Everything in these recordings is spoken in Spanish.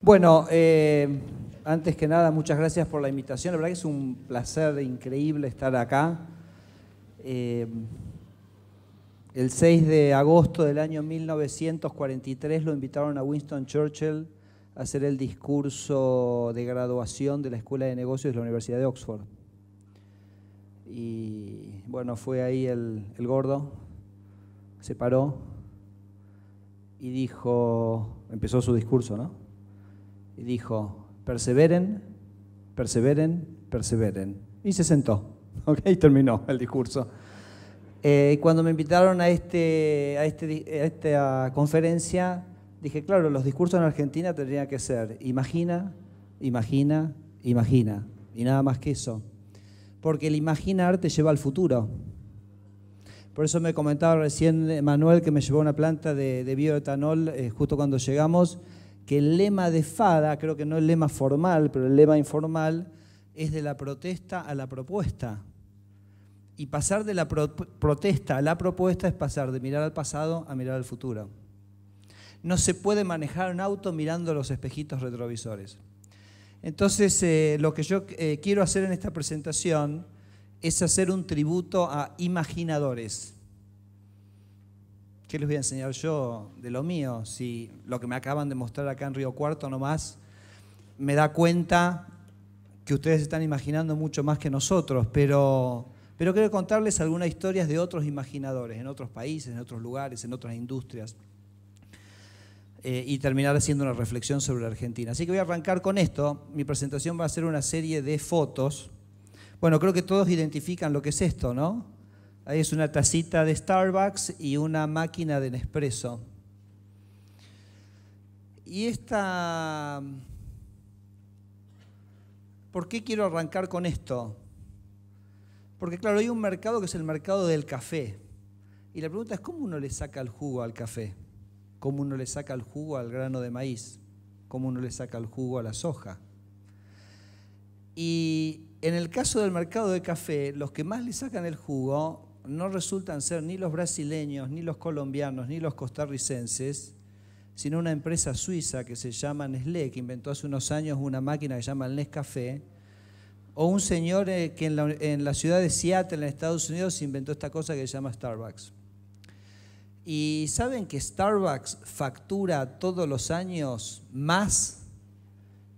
Bueno, antes que nada, muchas gracias por la invitación. La verdad que es un placer increíble estar acá. El 6 de agosto del año 1943 lo invitaron a Winston Churchill a hacer el discurso de graduación de la Escuela de Negocios de la Universidad de Oxford. Y bueno, fue ahí el gordo, se paró y dijo, empezó su discurso, ¿no? Y dijo, perseveren, perseveren, perseveren. Y se sentó, ¿ok? Y terminó el discurso. Cuando me invitaron a esta conferencia, dije, claro, los discursos en Argentina tendrían que ser imagina, imagina, imagina. Y nada más que eso. Porque el imaginar te lleva al futuro. Por eso me comentaba recién Manuel, que me llevó a una planta de bioetanol justo cuando llegamos, que el lema de FADA, creo que no el lema formal, pero el lema informal, es de la protesta a la propuesta. Y pasar de la protesta a la propuesta es pasar de mirar al pasado a mirar al futuro. No se puede manejar un auto mirando los espejitos retrovisores. Entonces, lo que yo quiero hacer en esta presentación es hacer un tributo a imaginadores. ¿Qué les voy a enseñar yo de lo mío? Si lo que me acaban de mostrar acá en Río Cuarto nomás me da cuenta que ustedes están imaginando mucho más que nosotros, pero quiero contarles algunas historias de otros imaginadores en otros países, en otros lugares, en otras industrias, y terminar haciendo una reflexión sobre la Argentina. Así que voy a arrancar con esto. Mi presentación va a ser una serie de fotos. Bueno, creo que todos identifican lo que es esto, ¿no? Ahí es una tacita de Starbucks y una máquina de Nespresso. Y esta... ¿Por qué quiero arrancar con esto? Porque claro, hay un mercado que es el mercado del café. Y la pregunta es, ¿cómo uno le saca el jugo al café? ¿Cómo uno le saca el jugo al grano de maíz? ¿Cómo uno le saca el jugo a la soja? Y en el caso del mercado de café, los que más le sacan el jugo no resultan ser ni los brasileños, ni los colombianos, ni los costarricenses, sino una empresa suiza que se llama Nestlé, que inventó hace unos años una máquina que se llama el Nescafé, o un señor que en la ciudad de Seattle, en Estados Unidos, inventó esta cosa que se llama Starbucks. Y ¿saben que Starbucks factura todos los años más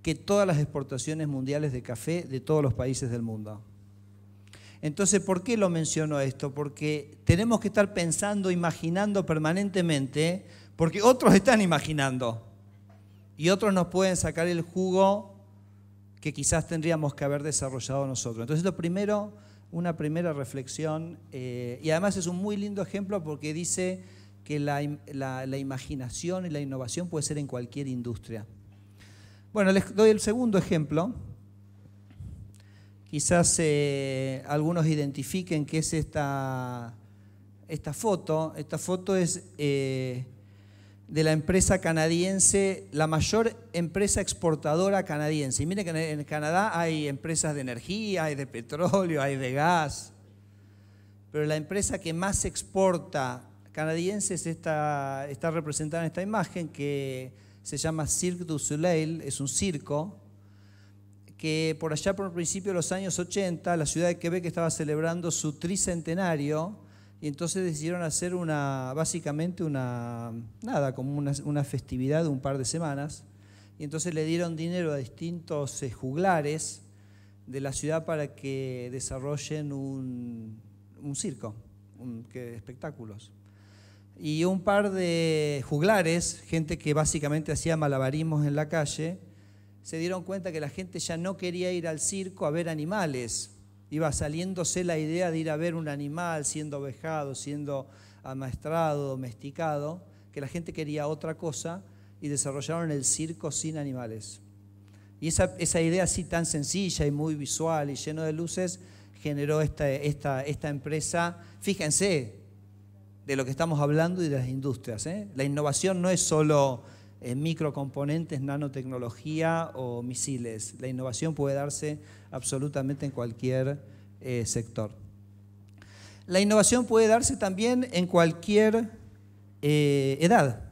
que todas las exportaciones mundiales de café de todos los países del mundo? Entonces, ¿por qué lo menciono esto? Porque tenemos que estar pensando, imaginando permanentemente, porque otros están imaginando y otros nos pueden sacar el jugo que quizás tendríamos que haber desarrollado nosotros. Entonces, lo primero, una primera reflexión, y además es un muy lindo ejemplo porque dice que la imaginación y la innovación puede ser en cualquier industria. Bueno, les doy el segundo ejemplo. Quizás algunos identifiquen qué es esta foto. Esta foto es de la empresa canadiense, la mayor empresa exportadora canadiense. Y miren que en Canadá hay empresas de energía, hay de petróleo, hay de gas. Pero la empresa que más exporta canadiense está representada en esta imagen, que se llama Cirque du Soleil, es un circo, que por allá por el principio de los años 80, la ciudad de Quebec estaba celebrando su tricentenario y entonces decidieron hacer básicamente como una festividad de un par de semanas, y entonces le dieron dinero a distintos juglares de la ciudad para que desarrollen un circo, espectáculos. Y un par de juglares, gente que básicamente hacía malabarismos en la calle, se dieron cuenta que la gente ya no quería ir al circo a ver animales. Iba saliéndose la idea de ir a ver un animal siendo vejado, siendo amaestrado, domesticado, que la gente quería otra cosa y desarrollaron el circo sin animales. Y esa idea así tan sencilla y muy visual y lleno de luces generó esta empresa. Fíjense de lo que estamos hablando y de las industrias, ¿eh? La innovación no es solo microcomponentes, nanotecnología o misiles. La innovación puede darse absolutamente en cualquier sector. La innovación puede darse también en cualquier edad.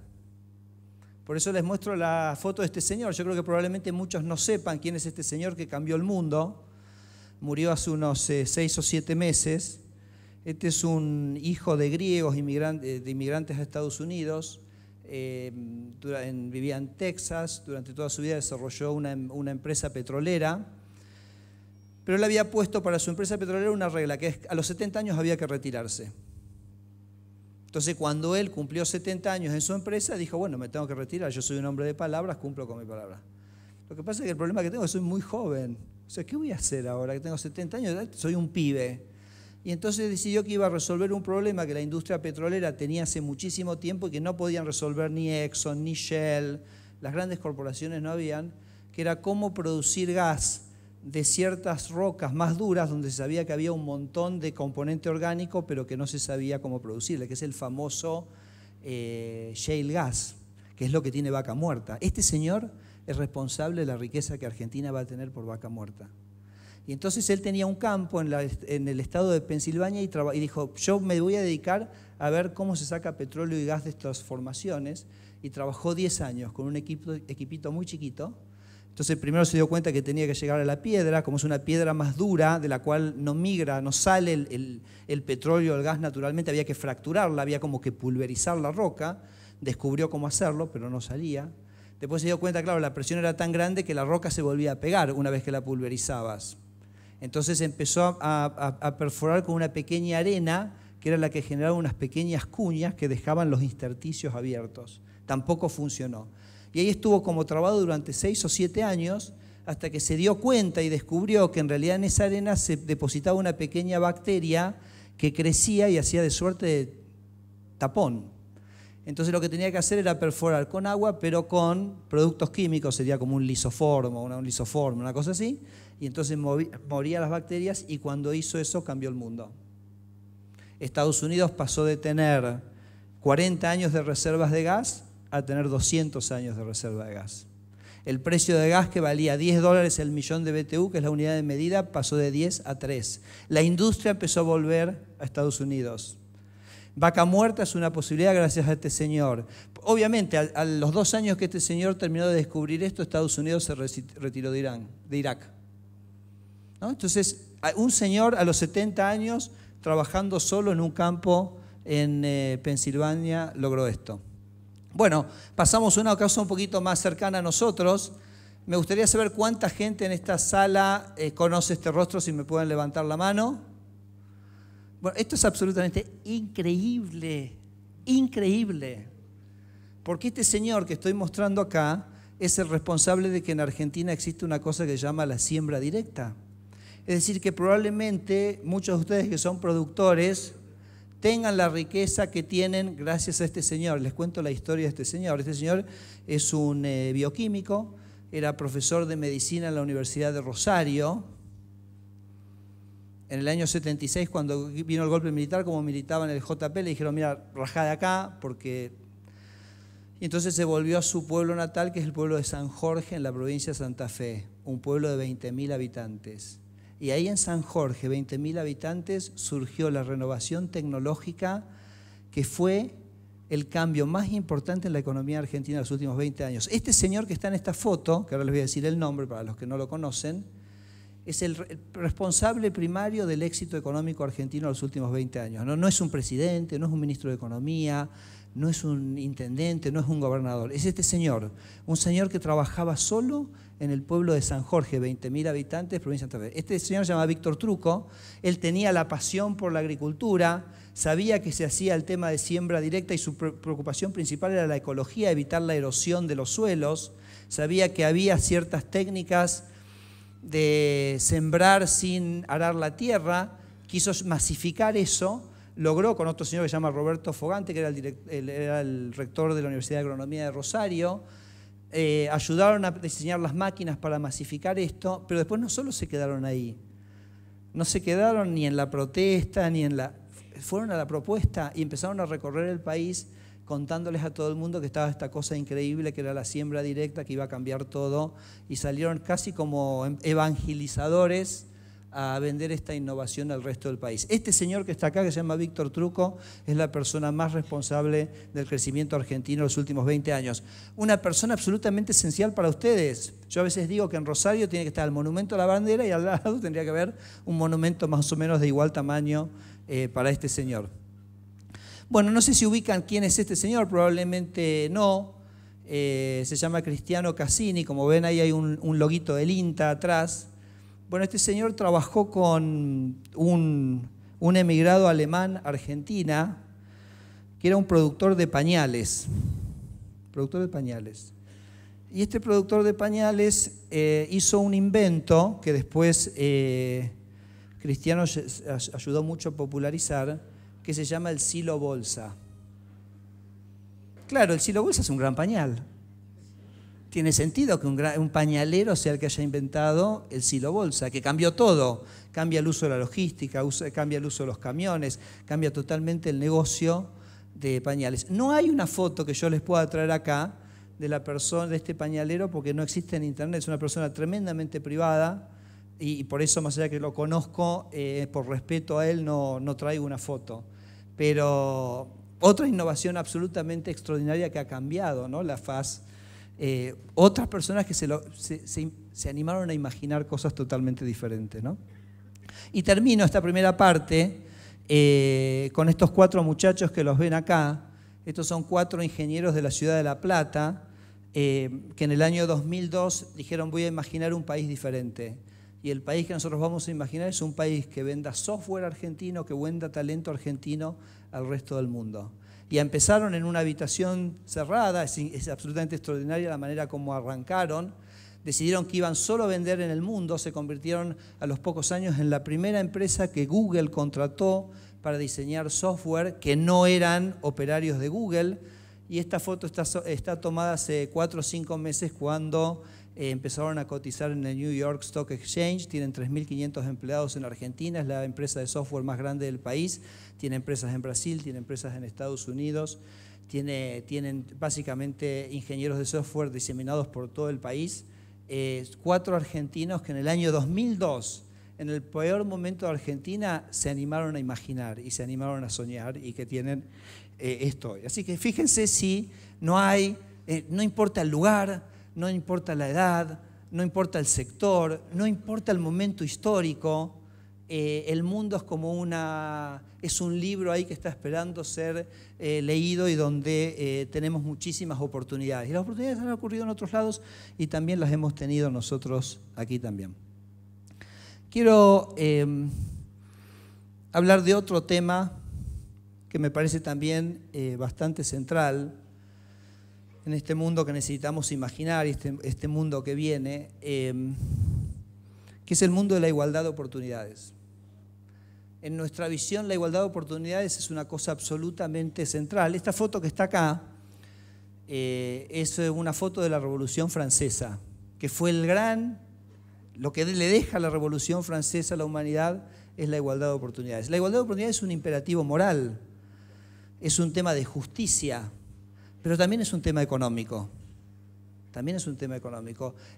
Por eso les muestro la foto de este señor. Yo creo que probablemente muchos no sepan quién es este señor que cambió el mundo. Murió hace unos 6 o 7 meses. Este es un hijo de griegos de inmigrantes a Estados Unidos. Vivía en Texas. Durante toda su vida desarrolló una empresa petrolera. Pero él había puesto para su empresa petrolera una regla, que es a los 70 años había que retirarse. Entonces, cuando él cumplió 70 años en su empresa, dijo, bueno, me tengo que retirar, yo soy un hombre de palabras, cumplo con mi palabra. Lo que pasa es que el problema que tengo es que soy muy joven. O sea, ¿qué voy a hacer ahora que tengo 70 años? Soy un pibe. Y entonces decidió que iba a resolver un problema que la industria petrolera tenía hace muchísimo tiempo y que no podían resolver ni Exxon, ni Shell, las grandes corporaciones no habían, que era cómo producir gas de ciertas rocas más duras donde se sabía que había un montón de componente orgánico, pero que no se sabía cómo producirle, que es el famoso shale gas, que es lo que tiene Vaca Muerta. Este señor es responsable de la riqueza que Argentina va a tener por Vaca Muerta. Y entonces él tenía un campo en el estado de Pensilvania y dijo, yo me voy a dedicar a ver cómo se saca petróleo y gas de estas formaciones, y trabajó 10 años con un equipito muy chiquito. Entonces primero se dio cuenta que tenía que llegar a la piedra, como es una piedra más dura, de la cual no sale el petróleo o el gas naturalmente, había que fracturarla, había como que pulverizar la roca, descubrió cómo hacerlo, pero no salía. Después se dio cuenta, claro, la presión era tan grande que la roca se volvía a pegar una vez que la pulverizabas. Entonces empezó a perforar con una pequeña arena, que era la que generaba unas pequeñas cuñas que dejaban los intersticios abiertos. Tampoco funcionó. Y ahí estuvo como trabado durante 6 o 7 años, hasta que se dio cuenta y descubrió que en realidad en esa arena se depositaba una pequeña bacteria que crecía y hacía de suerte de tapón. Entonces lo que tenía que hacer era perforar con agua, pero con productos químicos, sería como un lisoformo, una cosa así, y entonces moría las bacterias, y cuando hizo eso cambió el mundo. Estados Unidos pasó de tener 40 años de reservas de gas a tener 200 años de reserva de gas. El precio de gas, que valía $10 el millón de BTU, que es la unidad de medida, pasó de 10 a 3. La industria empezó a volver a Estados Unidos. Vaca Muerta es una posibilidad gracias a este señor. Obviamente, a los 2 años que este señor terminó de descubrir esto, Estados Unidos se retiró de Irak. ¿No? Entonces, un señor a los 70 años, trabajando solo en un campo en Pensilvania, logró esto. Bueno, pasamos a una cosa un poquito más cercana a nosotros. Me gustaría saber cuánta gente en esta sala conoce este rostro, si me pueden levantar la mano. Bueno, esto es absolutamente increíble, increíble. Porque este señor que estoy mostrando acá es el responsable de que en Argentina existe una cosa que se llama la siembra directa. Es decir, que probablemente muchos de ustedes que son productores tengan la riqueza que tienen gracias a este señor. Les cuento la historia de este señor. Este señor es un bioquímico, era profesor de medicina en la Universidad de Rosario. En el año 76, cuando vino el golpe militar, como militaba en el JP, le dijeron, mira, rajá de acá, porque... Y entonces se volvió a su pueblo natal, que es el pueblo de San Jorge, en la provincia de Santa Fe, un pueblo de 20.000 habitantes. Y ahí en San Jorge, 20.000 habitantes, surgió la renovación tecnológica, que fue el cambio más importante en la economía argentina en los últimos 20 años. Este señor que está en esta foto, que ahora les voy a decir el nombre para los que no lo conocen, es el responsable primario del éxito económico argentino en los últimos 20 años. No es un presidente, no es un ministro de Economía, no es un intendente, no es un gobernador. Es este señor, un señor que trabajaba solo en el pueblo de San Jorge, 20.000 habitantes, provincia de Santa Fe. Este señor se llama Víctor Trucco. Él tenía la pasión por la agricultura, sabía que se hacía el tema de siembra directa y su preocupación principal era la ecología, evitar la erosión de los suelos. Sabía que había ciertas técnicas de sembrar sin arar la tierra, quiso masificar eso, logró con otro señor que se llama Roberto Fogante, que era el rector de la Universidad de Agronomía de Rosario. Ayudaron a diseñar las máquinas para masificar esto, pero después no solo se quedaron ahí, no se quedaron ni en la protesta, fueron a la propuesta y empezaron a recorrer el país contándoles a todo el mundo que estaba esta cosa increíble que era la siembra directa, que iba a cambiar todo, y salieron casi como evangelizadores a vender esta innovación al resto del país. Este señor que está acá, que se llama Víctor Trucco, es la persona más responsable del crecimiento argentino en los últimos 20 años. Una persona absolutamente esencial para ustedes. Yo a veces digo que en Rosario tiene que estar el monumento a la bandera y al lado tendría que haber un monumento más o menos de igual tamaño para este señor. Bueno, no sé si ubican quién es este señor, probablemente no. Se llama Cristiano Cassini, como ven ahí hay un loguito del INTA atrás. Bueno, este señor trabajó con un emigrado alemán Argentina, que era un productor de pañales. Y este productor de pañales hizo un invento que después Cristiano ayudó mucho a popularizar, que se llama el silo bolsa. Claro, el silo bolsa es un gran pañal. Tiene sentido que un pañalero sea el que haya inventado el silo bolsa, que cambió todo. Cambia el uso de la logística, cambia el uso de los camiones, cambia totalmente el negocio de pañales. No hay una foto que yo les pueda traer acá de la persona, de este pañalero, porque no existe en internet. Es una persona tremendamente privada y por eso, más allá que lo conozco, por respeto a él no traigo una foto. Pero otra innovación absolutamente extraordinaria que ha cambiado, ¿no?, la faz. Otras personas que se animaron a imaginar cosas totalmente diferentes, ¿no? Y termino esta primera parte con estos 4 muchachos que los ven acá. Estos son 4 ingenieros de la ciudad de La Plata que en el año 2002 dijeron: voy a imaginar un país diferente. Y el país que nosotros vamos a imaginar es un país que venda software argentino, que venda talento argentino al resto del mundo. Y empezaron en una habitación cerrada, es absolutamente extraordinaria la manera como arrancaron. Decidieron que iban solo a vender en el mundo, se convirtieron a los pocos años en la primera empresa que Google contrató para diseñar software, que no eran operarios de Google. Y esta foto está tomada hace 4 o 5 meses cuando empezaron a cotizar en el New York Stock Exchange. Tienen 3.500 empleados en Argentina, es la empresa de software más grande del país. Tiene empresas en Brasil, tiene empresas en Estados Unidos, tienen básicamente ingenieros de software diseminados por todo el país. 4 argentinos que en el año 2002, en el peor momento de Argentina, se animaron a imaginar y se animaron a soñar y que tienen esto hoy. Así que fíjense si no importa el lugar, no importa la edad, no importa el sector, no importa el momento histórico, el mundo es como es un libro ahí que está esperando ser leído y donde tenemos muchísimas oportunidades. Y las oportunidades han ocurrido en otros lados y también las hemos tenido nosotros aquí también. Quiero hablar de otro tema que me parece también bastante central en este mundo que necesitamos imaginar, este mundo que viene, que es el mundo de la igualdad de oportunidades. En nuestra visión, la igualdad de oportunidades es una cosa absolutamente central. Esta foto que está acá es una foto de la Revolución Francesa, que fue lo que le deja la Revolución Francesa a la humanidad es la igualdad de oportunidades. La igualdad de oportunidades es un imperativo moral, es un tema de justicia, pero también es un tema económico.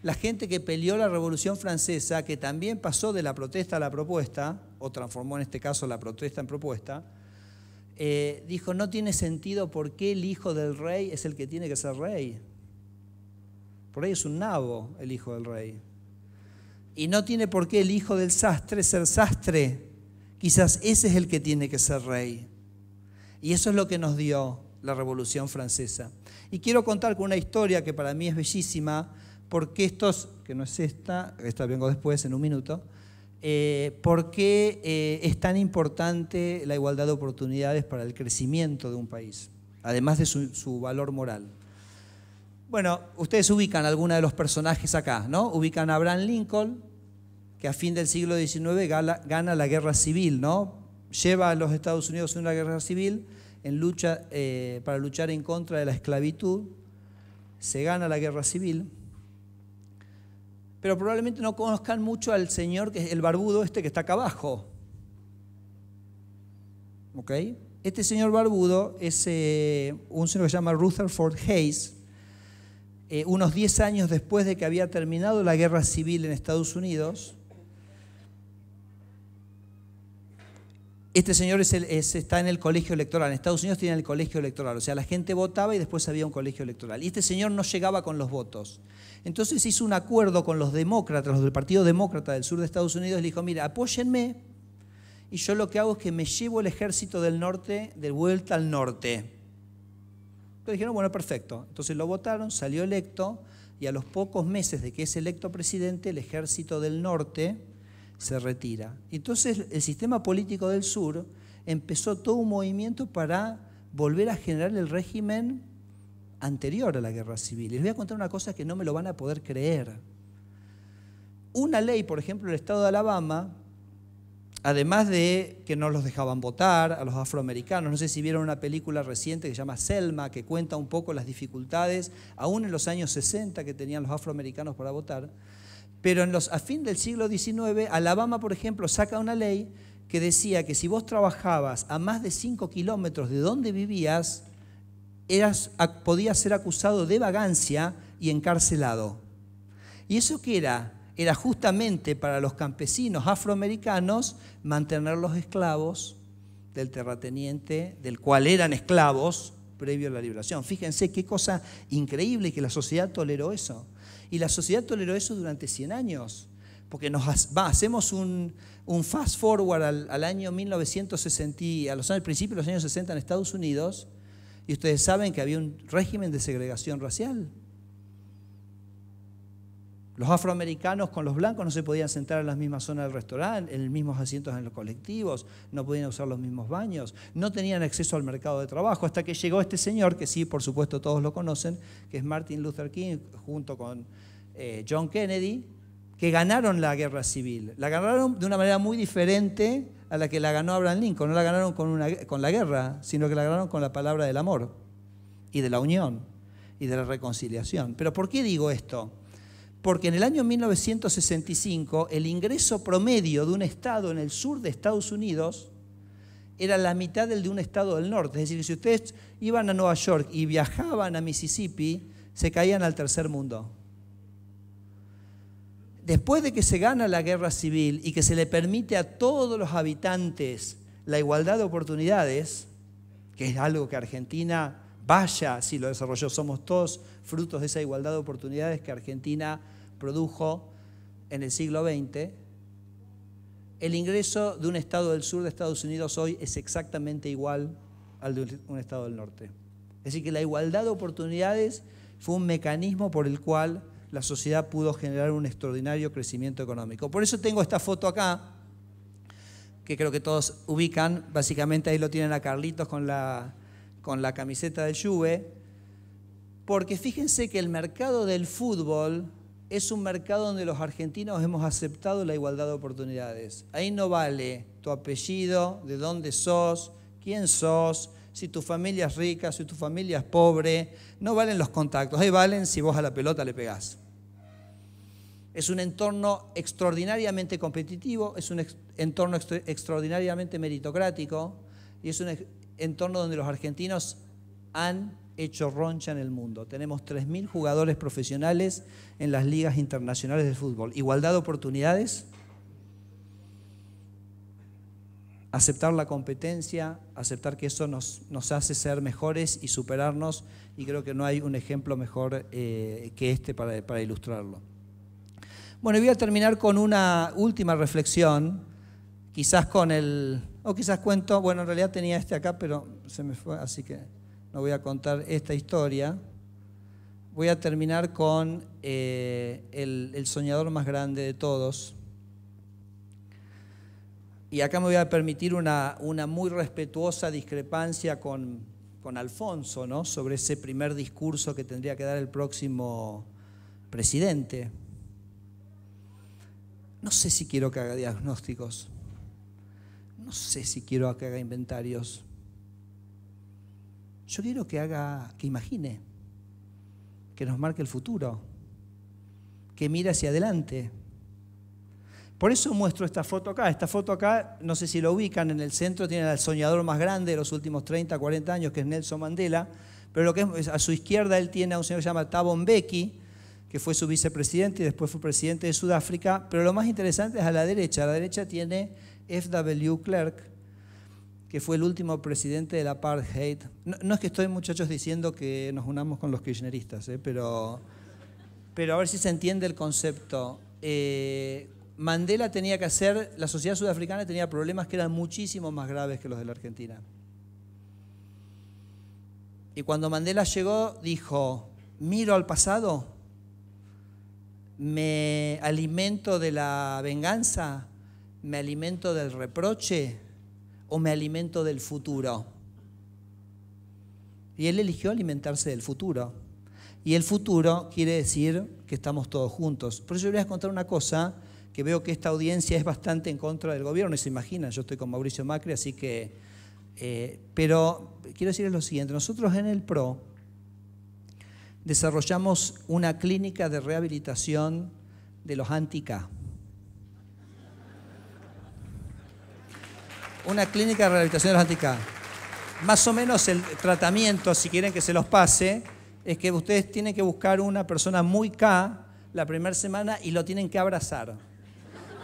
La gente que peleó la Revolución Francesa, que también pasó de la protesta a la propuesta, o transformó en este caso la protesta en propuesta, dijo: no tiene sentido por qué el hijo del rey es el que tiene que ser rey. Por ahí es un nabo el hijo del rey. Y no tiene por qué el hijo del sastre ser sastre. Quizás ese es el que tiene que ser rey. Y eso es lo que nos dio la Revolución Francesa. Y quiero contar con una historia que para mí es bellísima, porque que no es esta vengo después en un minuto, por qué es tan importante la igualdad de oportunidades para el crecimiento de un país, además de su valor moral. Bueno, ustedes ubican a algunos de los personajes acá, ¿no? Ubican a Abraham Lincoln, que a fin del siglo XIX gana la guerra civil, ¿no? Lleva a los Estados Unidos a una guerra civil para luchar en contra de la esclavitud. Se gana la guerra civil. Pero probablemente no conozcan mucho al señor, que es el barbudo que está acá abajo. ¿Ok? Este señor barbudo es un señor que se llama Rutherford Hayes. Unos 10 años después de que había terminado la guerra civil en Estados Unidos, Este señor está en el colegio electoral. En Estados Unidos tienen el colegio electoral. O sea, la gente votaba y después había un colegio electoral. Y este señor no llegaba con los votos. Entonces hizo un acuerdo con los demócratas, los del Partido Demócrata del sur de Estados Unidos. Le dijo, mira, apóyenme y yo lo que hago es que me llevo el ejército del norte de vuelta al norte. Entonces dijeron, bueno, perfecto. Entonces lo votaron, salió electo y a los pocos meses de que es electo presidente, el ejército del norte se retira. Entonces el sistema político del sur empezó todo un movimiento para volver a generar el régimen anterior a la guerra civil. Y les voy a contar una cosa que no me lo van a poder creer. Una ley, por ejemplo, el estado de Alabama, además de que no los dejaban votar a los afroamericanos, no sé si vieron una película reciente que se llama Selma, que cuenta un poco las dificultades, aún en los años 60 que tenían los afroamericanos para votar. Pero a fin del siglo XIX, Alabama, por ejemplo, saca una ley que decía que si vos trabajabas a más de 5 kilómetros de donde vivías, podías ser acusado de vagancia y encarcelado. ¿Y eso qué era? Era justamente para los campesinos afroamericanos mantenerlos esclavos del terrateniente, del cual eran esclavos previo a la liberación. Fíjense qué cosa increíble que la sociedad toleró eso. Y la sociedad toleró eso durante 100 años, porque hacemos un fast forward al año 1960, al principio de los años 60 en Estados Unidos, y ustedes saben que había un régimen de segregación racial. Los afroamericanos con los blancos no se podían sentar en las mismas zonas del restaurante, en los mismos asientos en los colectivos, no podían usar los mismos baños, no tenían acceso al mercado de trabajo, hasta que llegó este señor, que sí, por supuesto todos lo conocen, que es Martin Luther King, junto con John Kennedy, que ganaron la guerra civil. La ganaron de una manera muy diferente a la que la ganó Abraham Lincoln. No la ganaron con la guerra, sino que la ganaron con la palabra del amor y de la unión y de la reconciliación. ¿Pero por qué digo esto? Porque en el año 1965 el ingreso promedio de un estado en el sur de Estados Unidos era la mitad del de un estado del norte. Es decir, si ustedes iban a Nueva York y viajaban a Mississippi, se caían al tercer mundo. Después de que se gana la guerra civil y que se le permite a todos los habitantes la igualdad de oportunidades, que es algo que Argentina, vaya si lo desarrolló, somos todos frutos de esa igualdad de oportunidades que Argentina produjo en el siglo XX, el ingreso de un estado del sur de Estados Unidos hoy es exactamente igual al de un estado del norte. Es decir, que la igualdad de oportunidades fue un mecanismo por el cual la sociedad pudo generar un extraordinario crecimiento económico. Por eso tengo esta foto acá, que creo que todos ubican. Básicamente ahí lo tienen a Carlitos con la camiseta del Juve, porque fíjense que el mercado del fútbol es un mercado donde los argentinos hemos aceptado la igualdad de oportunidades. Ahí no vale tu apellido, de dónde sos, quién sos, si tu familia es rica, si tu familia es pobre. No valen los contactos, ahí valen si vos a la pelota le pegás. Es un entorno extraordinariamente competitivo, es un entorno extraordinariamente meritocrático y es un entorno donde los argentinos han hecho roncha en el mundo. Tenemos 3.000 jugadores profesionales en las ligas internacionales de fútbol. Igualdad de oportunidades, aceptar la competencia, aceptar que eso nos hace ser mejores y superarnos, y creo que no hay un ejemplo mejor que este para ilustrarlo. Bueno, y voy a terminar con una última reflexión, quizás quizás cuento, bueno, en realidad tenía este acá, pero se me fue, así que no voy a contar esta historia. Voy a terminar con el soñador más grande de todos. Y acá me voy a permitir una muy respetuosa discrepancia con Alfonso, ¿no? Sobre ese primer discurso que tendría que dar el próximo presidente. No sé si quiero que haga diagnósticos. No sé si quiero que haga inventarios. Yo quiero que imagine, que nos marque el futuro, que mire hacia adelante. Por eso muestro esta foto acá. Esta foto acá, no sé si lo ubican, en el centro tiene al soñador más grande de los últimos 30, 40 años, que es Nelson Mandela, pero lo que es, a su izquierda él tiene a un señor que se llama Thabo Mbeki, que fue su vicepresidente y después fue presidente de Sudáfrica, pero lo más interesante es a la derecha. A la derecha tiene F.W. Clerk, que fue el último presidente del apartheid. No es que estoy, muchachos, diciendo que nos unamos con los kirchneristas, pero a ver si se entiende el concepto. Mandela tenía que hacer, la sociedad sudafricana tenía problemas que eran muchísimo más graves que los de la Argentina. Y cuando Mandela llegó, dijo, miro al pasado, me alimento de la venganza, me alimento del reproche o me alimento del futuro. Y él eligió alimentarse del futuro. Y el futuro quiere decir que estamos todos juntos. Por eso yo les voy a contar una cosa, que veo que esta audiencia es bastante en contra del gobierno, y se imaginan, yo estoy con Mauricio Macri, así que... pero quiero decirles lo siguiente, nosotros en el PRO desarrollamos una clínica de rehabilitación de los anti-K. Una clínica de rehabilitación de los anti-K. Más o menos el tratamiento, si quieren que se los pase, es que ustedes tienen que buscar una persona muy K la primera semana y lo tienen que abrazar.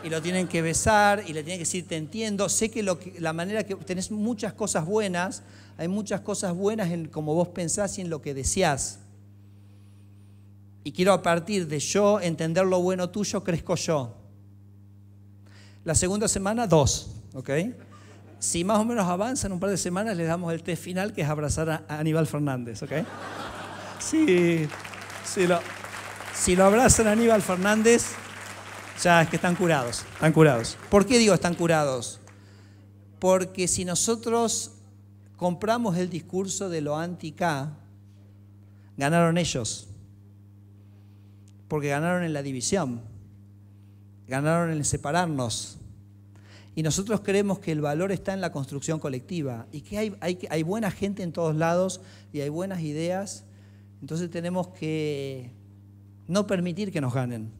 Y lo tienen que besar y le tienen que decir, te entiendo. Sé que la manera que tenés muchas cosas buenas, hay muchas cosas buenas en cómo vos pensás y en lo que deseás. Y quiero a partir de yo entender lo bueno tuyo, crezco yo. La segunda semana, 2, ¿ok? Si más o menos avanzan un par de semanas, les damos el test final, que es abrazar a Aníbal Fernández, ¿ok? Sí, si lo abrazan a Aníbal Fernández, ya es que están curados, están curados. ¿Por qué digo están curados? Porque si nosotros compramos el discurso de lo anti-K, ganaron ellos. Porque ganaron en la división, ganaron en separarnos. Y nosotros creemos que el valor está en la construcción colectiva y que hay buena gente en todos lados y hay buenas ideas. Entonces tenemos que no permitir que nos ganen.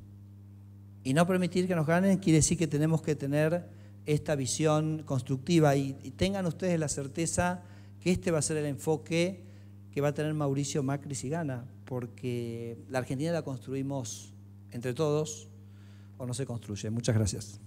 Y no permitir que nos ganen quiere decir que tenemos que tener esta visión constructiva. Y tengan ustedes la certeza que este va a ser el enfoque que va a tener Mauricio Macri si gana. Porque la Argentina la construimos entre todos o no se construye. Muchas gracias.